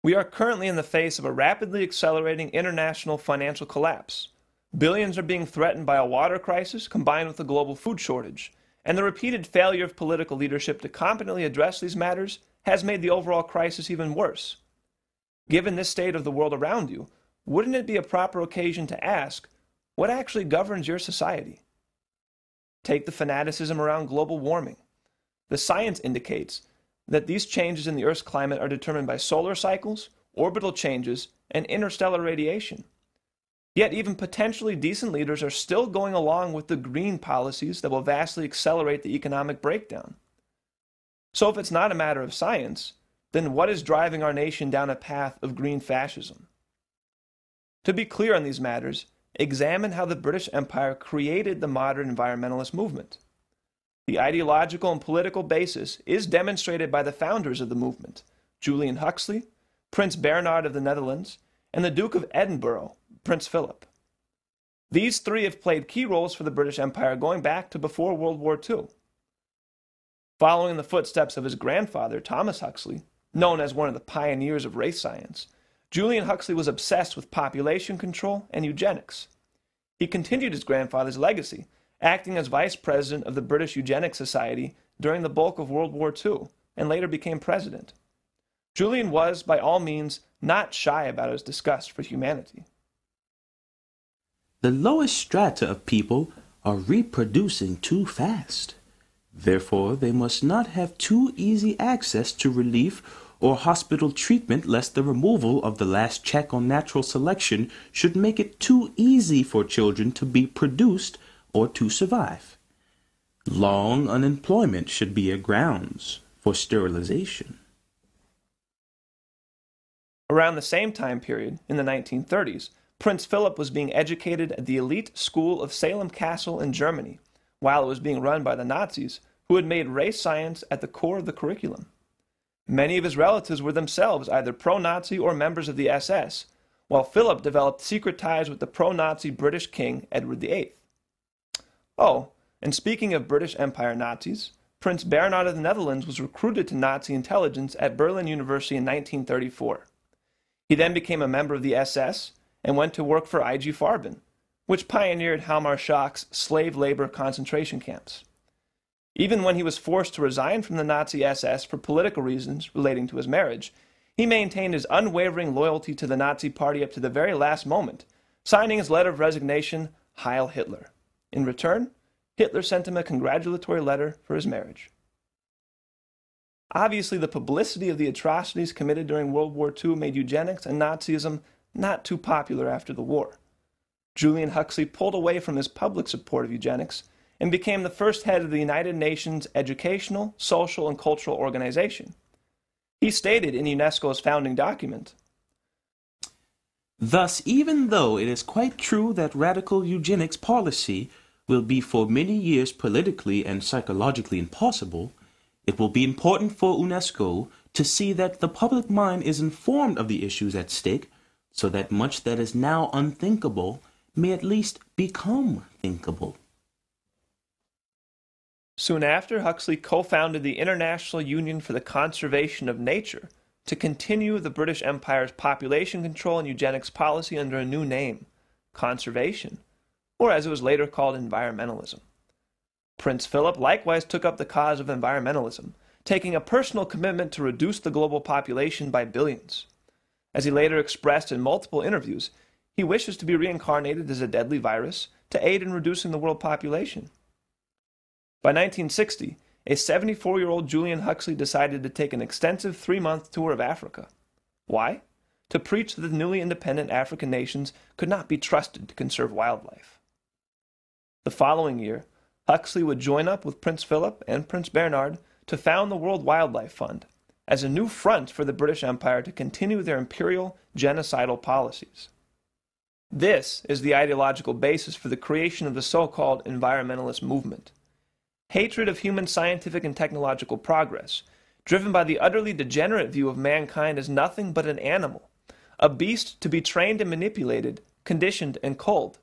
We are currently in the face of a rapidly accelerating international financial collapse. Billions are being threatened by a water crisis combined with a global food shortage, and the repeated failure of political leadership to competently address these matters has made the overall crisis even worse. Given this state of the world around you, wouldn't it be a proper occasion to ask, what actually governs your society? Take the fanaticism around global warming. The science indicates that these changes in the Earth's climate are determined by solar cycles, orbital changes, and interstellar radiation. Yet even potentially decent leaders are still going along with the green policies that will vastly accelerate the economic breakdown. So if it's not a matter of science, then what is driving our nation down a path of green fascism? To be clear on these matters, examine how the British Empire created the modern environmentalist movement. The ideological and political basis is demonstrated by the founders of the movement, Julian Huxley, Prince Bernhard of the Netherlands, and the Duke of Edinburgh, Prince Philip. These three have played key roles for the British Empire going back to before World War II. Following in the footsteps of his grandfather, Thomas Huxley, known as one of the pioneers of race science, Julian Huxley was obsessed with population control and eugenics. He continued his grandfather's legacy, acting as vice president of the British Eugenics Society during the bulk of World War II, and later became president. Julian was, by all means, not shy about his disgust for humanity. The lowest strata of people are reproducing too fast. Therefore, they must not have too easy access to relief or hospital treatment, lest the removal of the last check on natural selection should make it too easy for children to be produced or to survive. Long unemployment should be a grounds for sterilization. Around the same time period, in the 1930s, Prince Philip was being educated at the elite school of Salem Castle in Germany, while it was being run by the Nazis, who had made race science at the core of the curriculum. Many of his relatives were themselves either pro-Nazi or members of the SS, while Philip developed secret ties with the pro-Nazi British King Edward VIII. Oh, and speaking of British Empire Nazis, Prince Bernhard of the Netherlands was recruited to Nazi intelligence at Berlin University in 1934. He then became a member of the SS and went to work for IG Farben, which pioneered Wehrmachtschaft's slave labor concentration camps. Even when he was forced to resign from the Nazi SS for political reasons relating to his marriage, he maintained his unwavering loyalty to the Nazi Party up to the very last moment, signing his letter of resignation, Heil Hitler. In return, Hitler sent him a congratulatory letter for his marriage. Obviously, the publicity of the atrocities committed during World War II made eugenics and Nazism not too popular after the war. Julian Huxley pulled away from his public support of eugenics and became the first head of the United Nations Educational, Social, and Cultural Organization. He stated in UNESCO's founding document, "Thus, even though it is quite true that radical eugenics policy will be for many years politically and psychologically impossible, it will be important for UNESCO to see that the public mind is informed of the issues at stake, so that much that is now unthinkable may at least become thinkable." Soon after, Huxley co-founded the International Union for the Conservation of Nature to continue the British Empire's population control and eugenics policy under a new name, conservation, or as it was later called, environmentalism. Prince Philip likewise took up the cause of environmentalism, taking a personal commitment to reduce the global population by billions. As he later expressed in multiple interviews, he wishes to be reincarnated as a deadly virus to aid in reducing the world population. By 1960, a 74-year-old Julian Huxley decided to take an extensive 3-month tour of Africa. Why? To preach that the newly independent African nations could not be trusted to conserve wildlife. The following year, Huxley would join up with Prince Philip and Prince Bernhard to found the World Wildlife Fund as a new front for the British Empire to continue their imperial genocidal policies. This is the ideological basis for the creation of the so-called environmentalist movement. Hatred of human scientific and technological progress, driven by the utterly degenerate view of mankind as nothing but an animal, a beast to be trained and manipulated, conditioned and culled.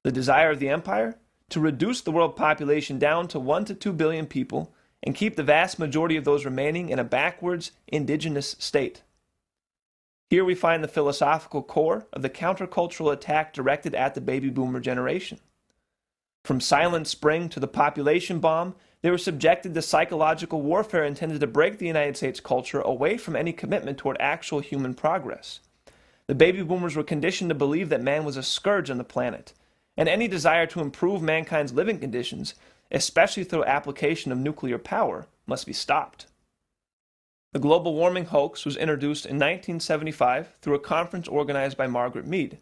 The desire of the empire to reduce the world population down to 1 to 2 billion people and keep the vast majority of those remaining in a backwards, indigenous state. Here we find the philosophical core of the countercultural attack directed at the baby boomer generation. From Silent Spring to the population bomb, they were subjected to psychological warfare intended to break the United States culture away from any commitment toward actual human progress. The baby boomers were conditioned to believe that man was a scourge on the planet, and any desire to improve mankind's living conditions, especially through application of nuclear power, must be stopped. The global warming hoax was introduced in 1975 through a conference organized by Margaret Mead.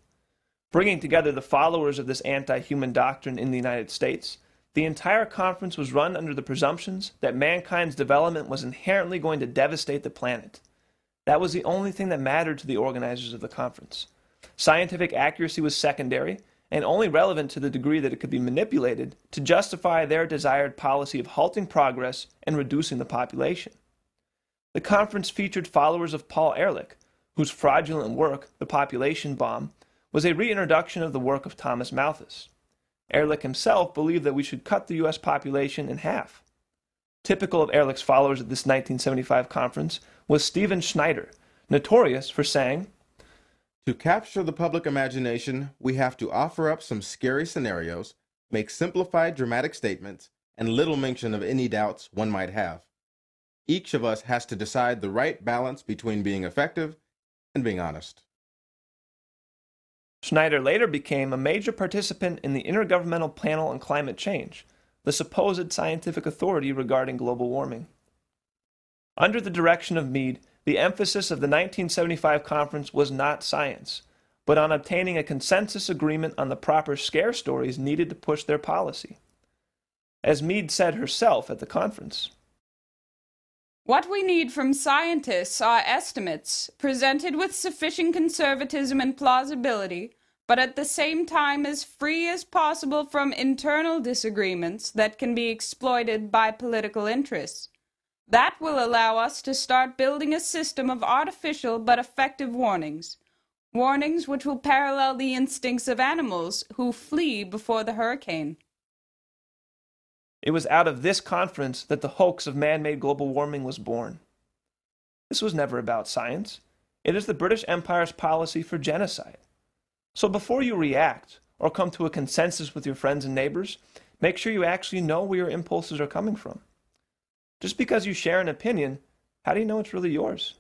Bringing together the followers of this anti-human doctrine in the United States, the entire conference was run under the presumptions that mankind's development was inherently going to devastate the planet. That was the only thing that mattered to the organizers of the conference. Scientific accuracy was secondary, and only relevant to the degree that it could be manipulated to justify their desired policy of halting progress and reducing the population. The conference featured followers of Paul Ehrlich, whose fraudulent work, The Population Bomb, was a reintroduction of the work of Thomas Malthus. Ehrlich himself believed that we should cut the U.S. population in half. Typical of Ehrlich's followers at this 1975 conference was Stephen Schneider, notorious for saying, "To capture the public imagination, we have to offer up some scary scenarios, make simplified dramatic statements, and little mention of any doubts one might have. Each of us has to decide the right balance between being effective and being honest." Schneider later became a major participant in the Intergovernmental Panel on Climate Change, the supposed scientific authority regarding global warming. Under the direction of Mead, the emphasis of the 1975 conference was not science, but on obtaining a consensus agreement on the proper scare stories needed to push their policy. As Mead said herself at the conference, "What we need from scientists are estimates, presented with sufficient conservatism and plausibility, but at the same time as free as possible from internal disagreements that can be exploited by political interests. That will allow us to start building a system of artificial but effective warnings. Warnings which will parallel the instincts of animals who flee before the hurricane." it was out of this conference that the hoax of man-made global warming was born. This was never about science. It is the British Empire's policy for genocide. So before you react or come to a consensus with your friends and neighbors, make sure you actually know where your impulses are coming from. Just because you share an opinion, how do you know it's really yours?